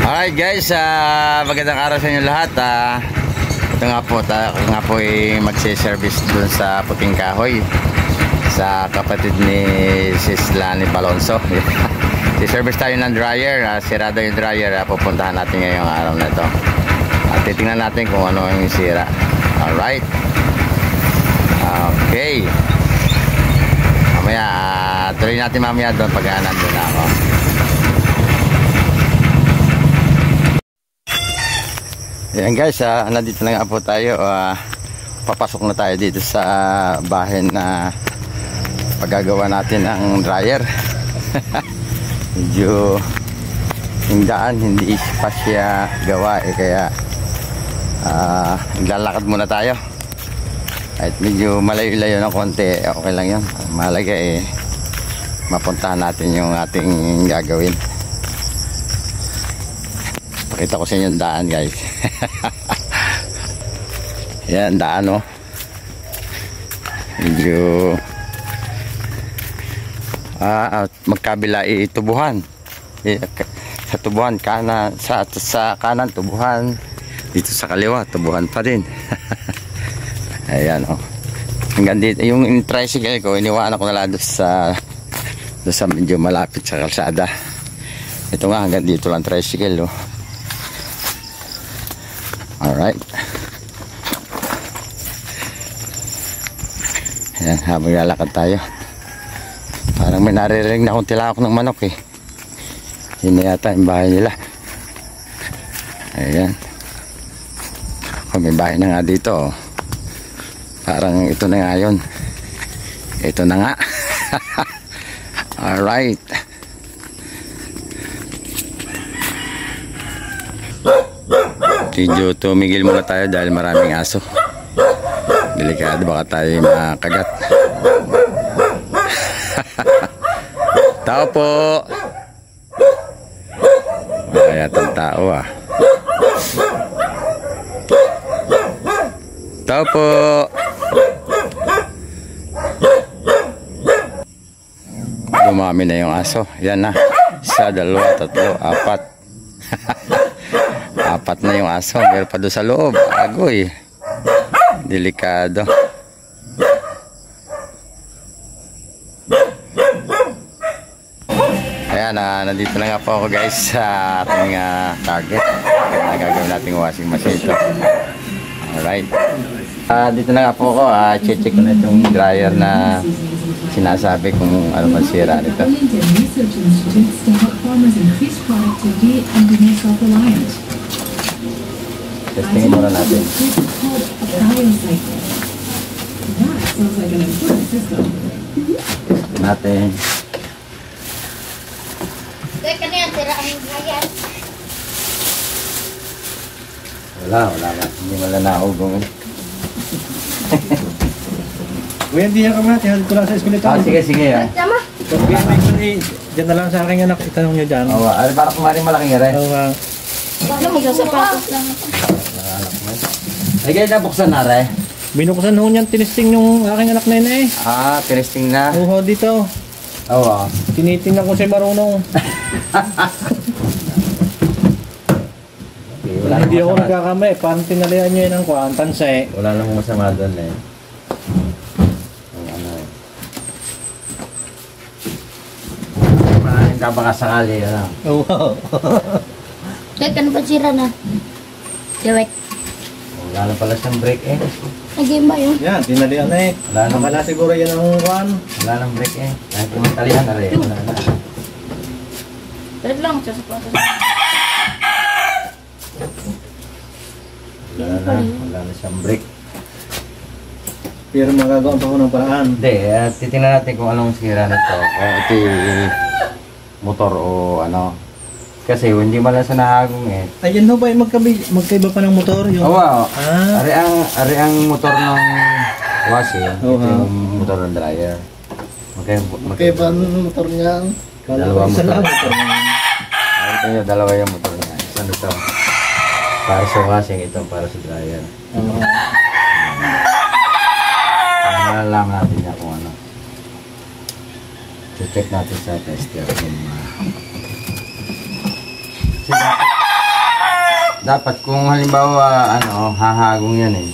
Alright guys, magandang araw sa inyo lahat. Ito nga po ay magsiservice dun sa Puting Kahoy sa kapatid ni Sis Lani Balonso. Si-service tayo ng dryer, sirado yung dryer. Pupuntahan natin ngayong araw na ito at titingnan natin kung ano yung sira. Alright, okay, mamaya tuloy natin mamaya doon pag nandun na ako. Ayan guys, nandito na nga po tayo. Papasok na tayo dito sa bahay na paggagawa natin ng dryer. Medyo yung daan hindi pa siya gawa kaya naglalakad muna tayo. At medyo malayo-layo ng konti, okay lang yun. Mahalaga mapuntahan natin yung ating gagawin. Pakita ko sa inyo yung daan guys. Yan, daan medyo magkabila tubuhan. Sa tubuhan kanan, sa kanan tubuhan, dito sa kaliwa tubuhan pa din. Ayan hanggang dito yung tricycle ko, iniwanan ko na lang doon sa medyo malapit sa kalsada. Ito nga hanggang dito lang tricycle Alright. Ayan, habang lalakad tayo parang may naririnig na akong tilawak ng manok yun na yata yung bahay nila. Ayan, may bahay na nga dito parang ito na nga yun, ito na nga. Alright, medyo tumigil muna tayo dahil maraming aso. Delikado, baka tayo makagat. Tao po. Kaya tang tao Tao po. Dumami na yung aso. Yan na. Isa, dalawa, tatlo, apat. Apat na yung aso. Meron pa doon sa loob. Agoy. Delikado. Ayan, nandito na nga po ako guys sa ating target na gagawin nating washing machine ito. Alright, dito na nga po ako. Check ko na itong dryer na sinasabi kung ano man sira nito. Testingin muna natin Teka na yan, tirahin na yan. Wala hindi wala naugong. Kuya, hindi yan ka muna, tihalid ko lang sa eskulito. Sige Tama. Diyan na lang sa aking anak, itanong nyo dyan. Para kumarin malaking ere. Wala mo sa sapatos lang. Ay guys, nabuksan na re. Binuksan ho niyan, tinisting yung aking anak na yun Tinesting na. Oo, dito. Tinitingnan ko si Marunong. Hindi ako nagkakamay. Paano tinalian niya yun ang tanse? Wala namang masama doon Maraming ka baka sakali Oo. Teka, ano ba sira na? Dewek. Wala na pala siyang break Nag-game ba yun? Yan, tinalian na Wala na. Nakala siguro yan ang kuhan. Wala nang break Kahit kumantalihan na rin. Wala na. Tawid lang sa sapatos. Wala na siyang break. Pero magagawa pa ko ng paraan. Hindi, titingnan natin kung anong sira nito. Kung ito yung motor o ano. Kasi hindi man lang sa nahagong Ayan ho ba, magkaiba pa ng motor? Yung... Ari ang motor ng washing. Ito yung motor ng dryer. Magkaiba ng motor niya. Dalawa motor. motor. Ito yung dalawa yung motor niya. Isa nito para sa washing, ito para sa dryer. Malalaman natin niya kung ano. check natin sa tester kung dapat kung halimbawa ano, hahagong yan eh.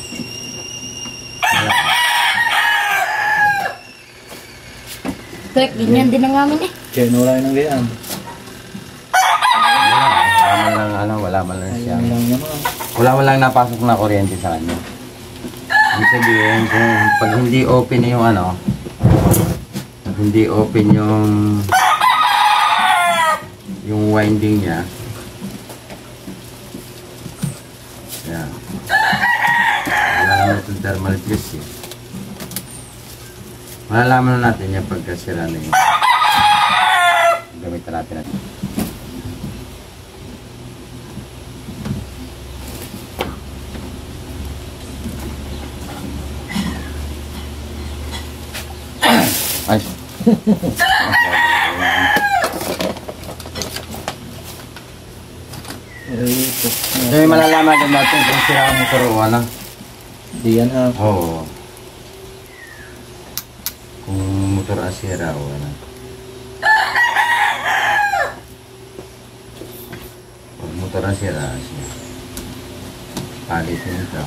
Tek, ganyan din ang amin eh. Kaya nula yun ang gayaan. Wala man lang siya. Ayun lang naman. Wala man lang napasok na kuryente sa kanya. Ibig sabihin, kung pag hindi open yung ano, pag hindi open yung winding niya, yan. Wala naman itong thermal fuse eh. Malalaman na natin yung pagkasira na yun. Gamitan natin natin. Ay. So, yung malalaman din natin kung sira ang motor o ano. Di yan ha. Oo. Kung motor asira o ano. Kung motor asira, palitin ito.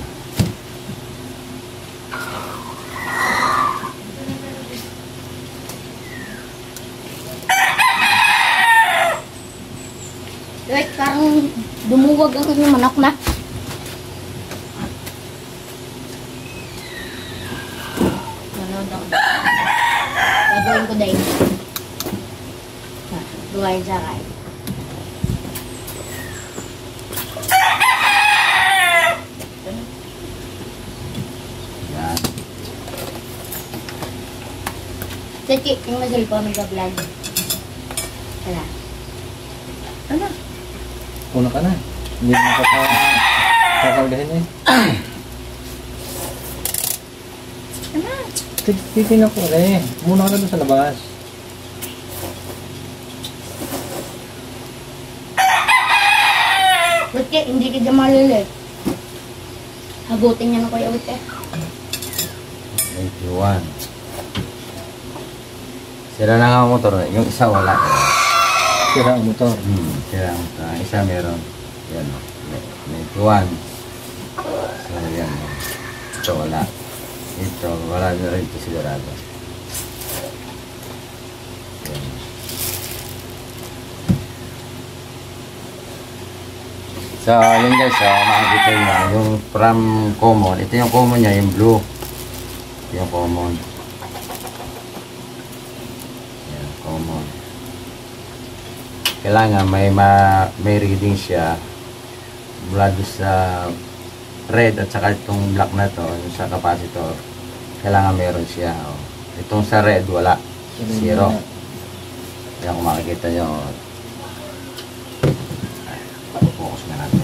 Tek, parang dumuwag ang inyong manok na. Nanood ako. Gagawin ko dahil. Gawain sa akin. Yan. Tek, yung cellphone nag-vlog. Wala. Ano? Una ka na. Hindi mo kakalgahin eh. Ano? Titignan ko eh. Muna ka na doon sa labas. Tek, hindi ka dyan malilit. Hagutin niya na kuya Ute. 81. Sira na nga ang motor. Yung isa wala. Sira ang motor. Sira ang motor. Isa meron. Yan. 91. So yan. Ito wala. Ito wala na rin ito sigurado. Yan. So yun guys. Makikita nyo. Yung from common. Ito yung common niya. Yung blue. Ito yung common. Yan. Common. Kailangan may reading siya mula doon sa red at saka itong black na to, yung sa capacitor. Kailangan meron siya. Oh. Itong sa red, wala. Zero. Yan kung makikita nyo. Focus na natin.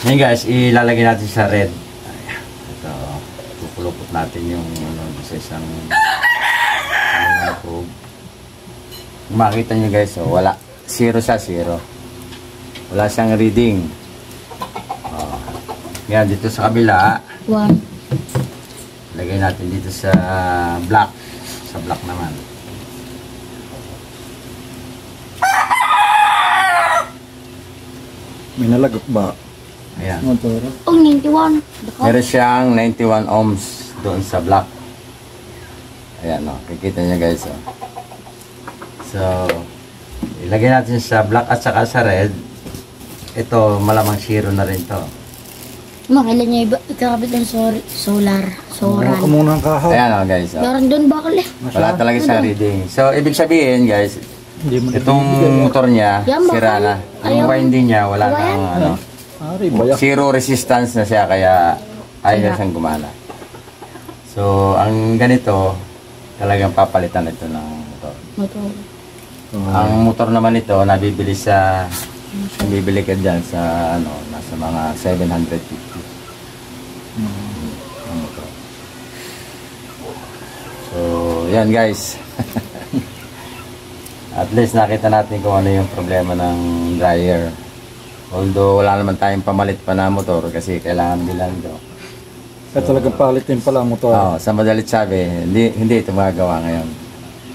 Ngayon guys, ilalagay natin sa red. Ito, pupulupot natin yung sa isang probe. Kung makita nyo guys, wala. Zero sa zero. Wala siyang reading. Ngayon, dito sa kabila, 1. lagay natin dito sa black. Sa black naman. May nalagot ba? Ayan. Motor. Oh, 91. Meron siyang 91 ohms doon sa black. Ayan o, kikita nyo guys o. So, ilagay natin sa black at saka sa red. Ito, malamang zero na rin to. Makailan niya iba, ikakabit ng solar. Wala ka muna ang kahaw. Ayan o guys o. Meron doon bakal eh. Wala talaga sa reading. So, ibig sabihin guys, Hindi mo itong motor niya, Yan, bakal. sira na. Yung Ayaw. winding niya, wala Ayan. nang ano. Ari, bayak. Zero resistance na siya, kaya ayaw na siyang gumana. So, ang ganito, talagang papalitan ito ng motor. Motor. Ang motor naman ito, nabibili sa, nabibili ka dyan sa, ano, nasa mga 750. Ang motor. So, yan guys. At least nakita natin kung ano yung problema ng dryer. Although wala naman tayong pamalit pa na motor kasi kailangan bilang ito. Kaya talagang palitin pala ang motor. Sa madalit sabi, hindi ito magagawa ngayon.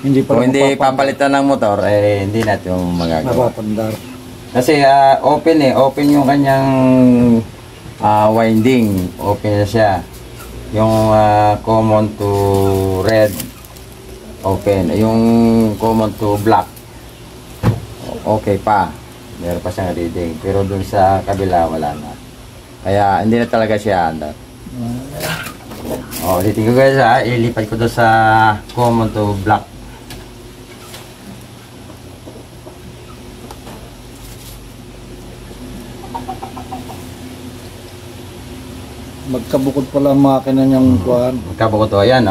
Hindi pala Kung hindi papalitan ng motor, hindi natin magagawa. mapapandar. Kasi open yung kanyang winding. Open na siya. Yung common to red, open. Yung common to black, okay pa. Meron pa siyang reading. Pero dun sa kabila, wala na. Kaya hindi na talaga siya andar. Ulitin ko guys ilipat ko doon sa common to black. Magkabukod pala ang makina niyang kuhan. Magkabukod to, ayan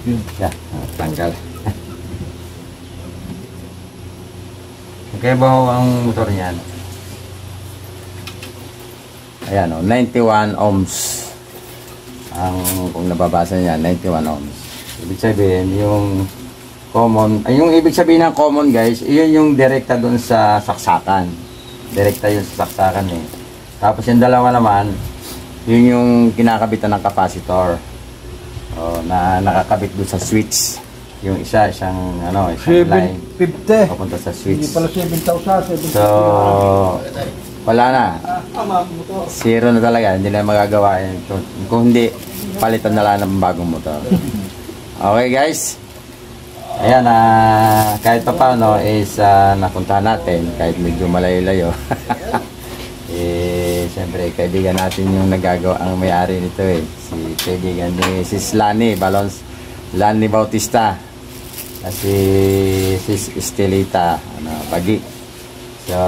Yun. Yeah, tanggal. Okay ba ang motor niyan? Ayan 91 ohms. Kung nababasa niya, 91 ohms. Ibig sabihin, yung common, yung ibig sabihin ng common guys, iyon yung direkta doon sa saksakan. Direkta yun sa saksakan eh. Tapos yung dalawa naman, yun yung kinakabitan ng capacitor. Na nakakabit doon sa switch. Yung isang line. 750. Papunta sa switch. Hindi pala 7,000. So, wala na. Zero na talaga. Hindi na magagawa yun. Kung hindi, palitan na lang ng bagong motor. Okay guys. Ayan, kahit pa paano is napuntahan natin. Kahit medyo malayo-layo. Siyempre, kaibigan natin yung nagagawa, ang may-ari nito Si kaibigan ni Sis Lani Bautista. Si Sis Estelita, Pagi. So,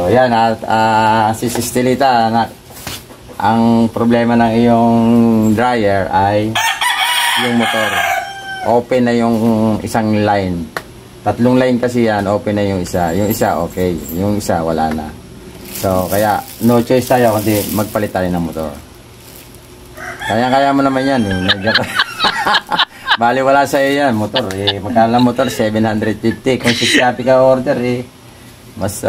yan Sis Estelita, ang problema ng iyong dryer ay yung motor. Open na yung isang line. 3 line kasi yan, open na yung isa. Yung isa okay, yung isa wala na. So, kaya no choice tayo kundi magpalit tayo ng motor. Kaya mo naman yan Bali wala sa iyo yan, motor. Magkano lang motor? 750. Kung 6 ka order, mas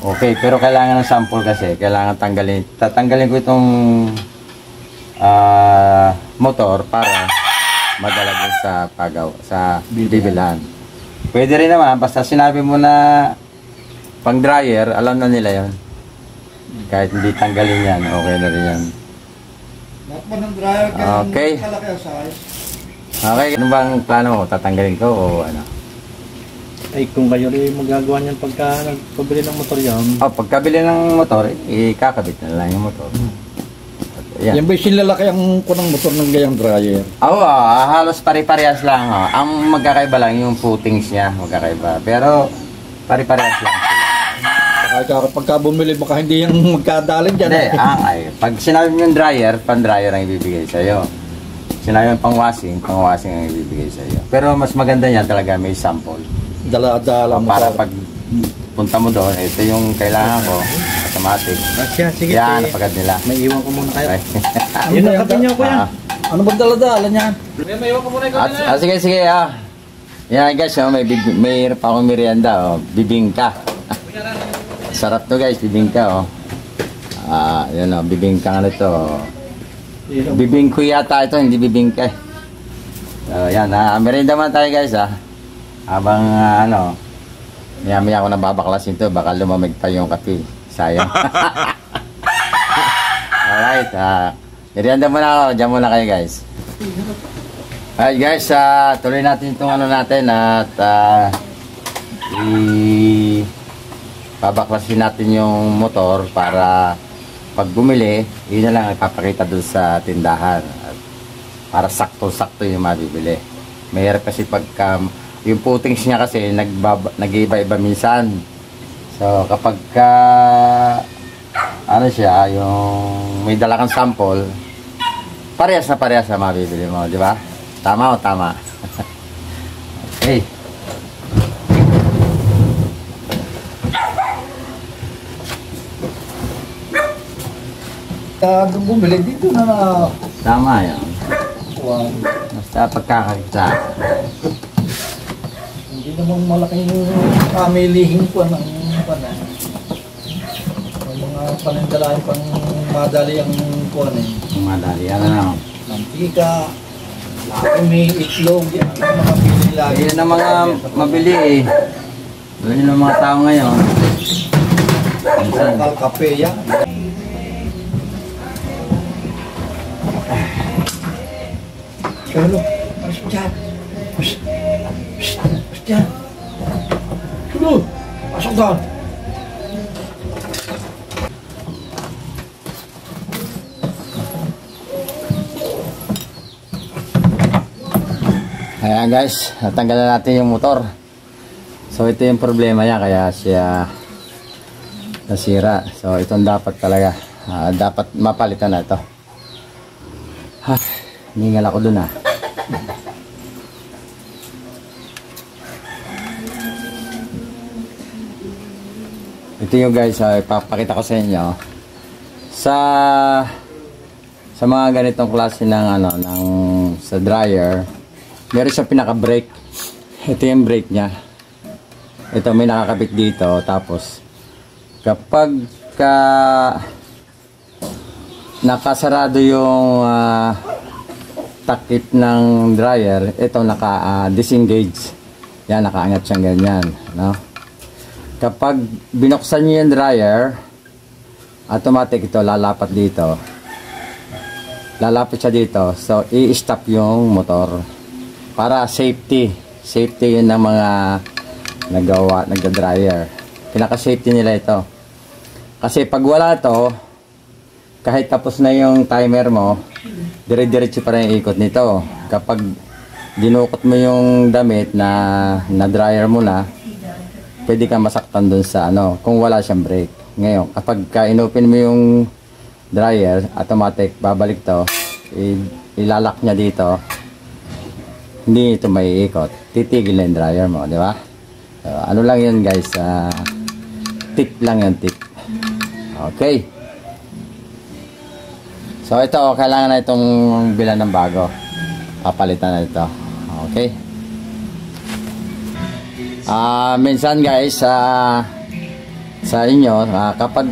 okay. Pero kailangan ng sample kasi. Kailangan tatanggalin ko itong motor para madala dun sa sa bibilan. Pwede rin naman, basta sinabi mo na pang dryer, alam na nila yon. Kahit hindi tanggalin yan, okay na rin yan. Okay. Okay, ano bang plano mo? Tatanggalin ko o ano? Ay, kung kayo rin magagawa niyan pagka nagpabili ng motor yan. Pagkabili ng motor, ikakabit na lang yung motor. Yan. Yan ba yung sinlalaki ang kunang motor ng gayang dryer? Halos pare-parehas lang. Ang magkakaiba lang yung footings niya, magkakaiba. Pero pare-parehas lang sila. Kaya pagka bumili, baka hindi yung magkadalin dyan. Hindi, pag sinabi mo yung dryer, pan-dryer ang ibibigay sa'yo. Sinabi mo pang-washing ang ibibigay sa'yo. Pero mas maganda yan talaga, may sample. Dala-dala mo. Para pag punta mo doon, ito yung kailangan ko, automatic. Sige. Yan, napagad nila. May iwan ko muna kayo. Yun na yung niyo ko yan. Ano bang dala-dala niyan? May iwan ko muna ikaw din yan. Sige. Yan guys, may pa akong merienda. Bibingka. Sarap to guys, bibingka yan bibingka nga nito. Bibingko yata ito, hindi bibingka. Yan, merienda man tayo guys Habang maya ako nababaklasin to, baka lumamig pa yung kape. Sayang. Alright, merienda muna ako, dyan muna kayo guys. Alright guys, tuloy natin itong natin at babaklasin natin yung motor para pag bumili, yun na lang ipapakita doon sa tindahan para sakto-sakto yung mabibili. Mayroon kasi pagka yung footings niya kasi nag-iba-iba minsan. So kapag siya, yung may dala kang sample, parehas na mabibili mo, di ba? Tama o tama? Okay. Bumili dito na Tama yan. Wow. Basta pagkakagsa. Hindi namang malaking pamilihin ko ng mga panandalahin pang madali ang kuwan eh. Madali, ano na. Mantika, may itlog, yan ang mga pili lagi. Yan ang mga mabili eh. Alam nyo ng mga tao ngayon. Minsan, Local kape yan. Kalo, pasok dyan. Pasok dyan. Tuloy, pasok dyan. ayan guys, natanggal na natin yung motor. So ito yung problema niya, kaya siya nasira. So itong dapat talaga, dapat mapalitan na ito. Ningal ako dun Ito yung guys, ipapakita ko sa inyo. Sa mga ganitong klase ng sa dryer, meron siyang pinaka-brake. Ito yung brake niya. Ito may nakakabit dito. Tapos kapag nakasarado yung takip ng dryer, ito naka-disengage. Yan, nakaangat siyang ganyan, no? Kapag binuksan niyo yung dryer, automatic ito lalapat dito. Lalapit siya dito. So i-stop yung motor. Para safety yun ng mga nagda-dryer. Pinaka-safety nila ito. Kasi pag wala to, kahit tapos na yung timer mo, dire-diretso pa rin yung ikot nito. Kapag dinukot mo yung damit na dryer mo na, pwede kang masaktan dun sa kung wala siyang brake. Ngayon, kapag inopen mo yung dryer, automatic babalik to, ilalak niya dito. Hindi ito may ikot. Titigil na yung dryer mo, di ba? So, ano lang yun guys, tip lang yun, tip. Okay. So ito, kailangan na itong bilan ng bago. Papalitan na ito. Okay. Minsan guys, sa inyo, kapag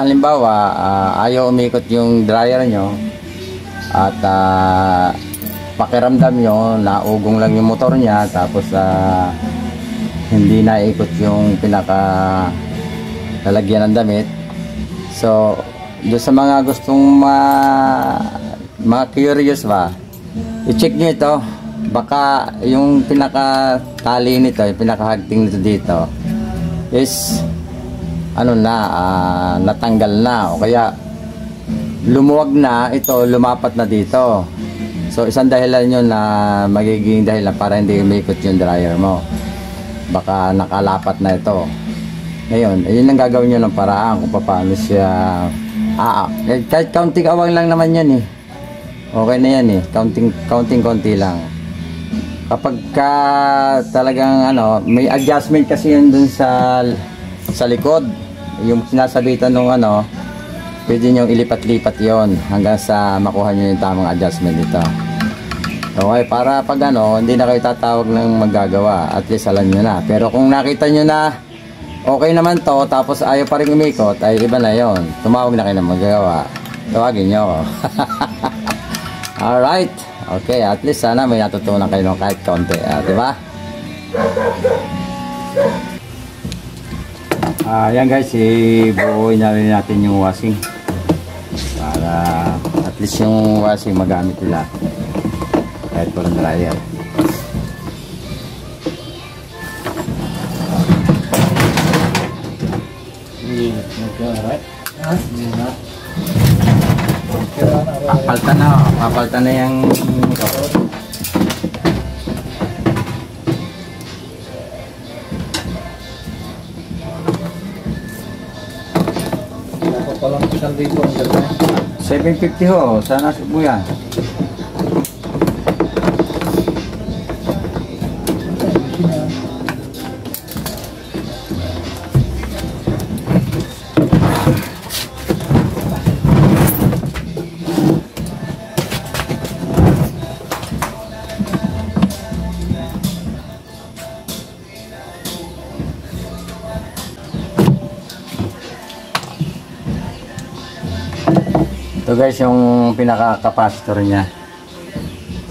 halimbawa, ayaw umikot yung dryer nyo, at pakiramdam nyo, naugong lang yung motor niya, tapos hindi naikot yung lalagyan ng damit. So doon sa mga gustong mga curious ba, i-check nyo ito. Baka yung pinaka-tali nito, yung pinaka-hagting nito dito is natanggal na, o kaya lumuwag na ito, lumapat na dito. So isang dahilan yun na magiging dahilan para hindi umikot yung dryer mo. Baka nakalapat na ito. Ngayon, yun ang gagawin nyo ng paraan kung paano siya kahit counting awang lang naman yan eh. Okay na yan eh. Counting konti lang. Kapag talagang may adjustment kasi yun dun sa likod. Yung sinasabitan nung pwede nyo ilipat-lipat yon hanggang sa makuha nyo yung tamang adjustment dito. Okay, para pag hindi na kayo tatawag ng maggagawa, at least alam nyo na. Pero kung nakita nyo na okay naman to, tapos ayaw pa rin umikot, ay iba na yon. Tumawag na kayo ng maggagawa. Tawagin nyo ako. Alright. Okay, at least sana may natutunan kayo ng kahit konti. Diba? Yan guys, ibuuin na rin natin yung washing. Para at least yung washing magamit nila. Kahit walang dryer. Papalta na yung Palang isang dito ang ganda. 750 ho, sana subo yan. Ito guys yung pinaka-capacitor niya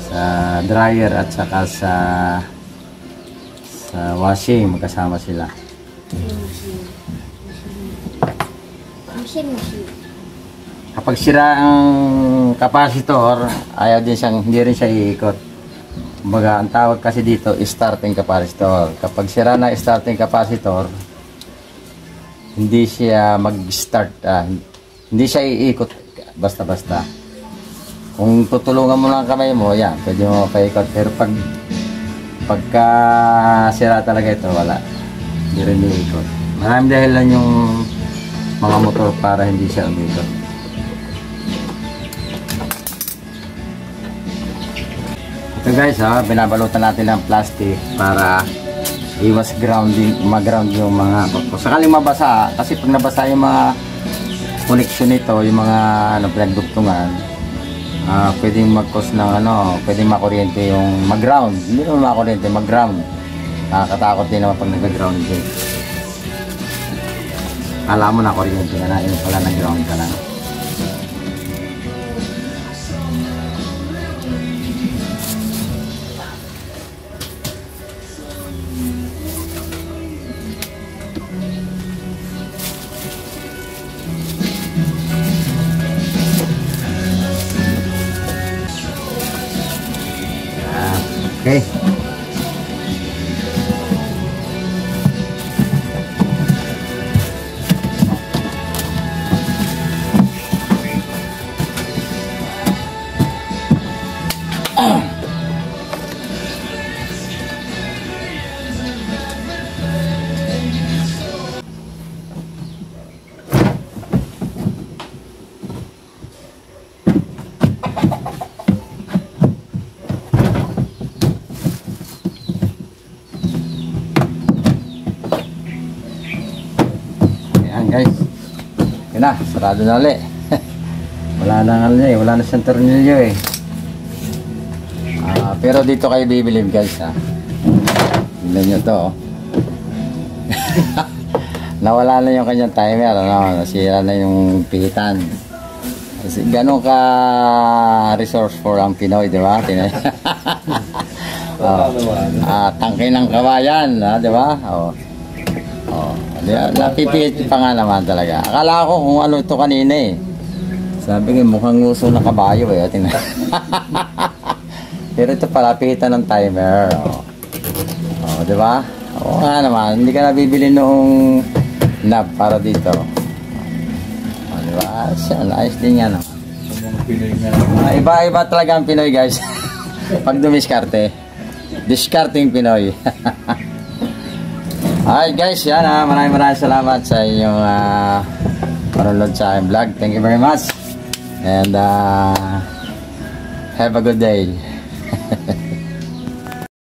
sa dryer at saka sa washing, magkasama sila. Machine. Kapag sira ang capacitor, ayaw din siyang, hindi rin siya iikot. Kumbaga, ang tawag kasi dito starting capacitor. Kapag sira na starting capacitor, hindi siya mag-start, hindi siya iikot basta-basta. Kung tutulungan mo lang kamay mo, yan, pwede mo paikot. Pero pagka sira talaga ito, wala. Hindi rin iikot. Maraming dahilan yung mga motor para hindi siya umikot. Ito guys, binabalutan natin ng plastic para iwas grounding, mag-ground yung mga kung sakaling mabasa, kasi pag nabasa yung mga connection nito, yung mga pinagdugtungan, pwedeng mag-cause ng pwedeng makuryente yung mag-ground. Hindi naman makuryente, mag-ground. Nakakatakot din naman pag nag-ground din. Alam mo na kuryente ka na, yun pala nag-ground ka na. Okay. Guys, yun na, sarado na ulit. Wala na siyang tornilyo eh. Pero dito kayo bibilib guys ha. Tignan nyo to. Nawala na yung kanyang timer, nasira na yung pihitan. Kasi ganun ka resourceful ang Pinoy, di ba? Tangkay ng kawayan, di ba? Napipihit pa nga naman talaga. Akala ko kung ano ito kanina eh. Sabi ko mukhang nguso na kabayo eh. Pero ito pala pihitan ng timer. Di ba? Oo nga naman. Hindi ka nabibili noong knob para dito. Di ba? Siya, ayos din nga naman. Iba-iba talaga ang Pinoy guys. Pag dumiskarte. Discarding Pinoy. Alright guys, yan maraming salamat sa inyong panonood sa aking vlog. Thank you very much and have a good day.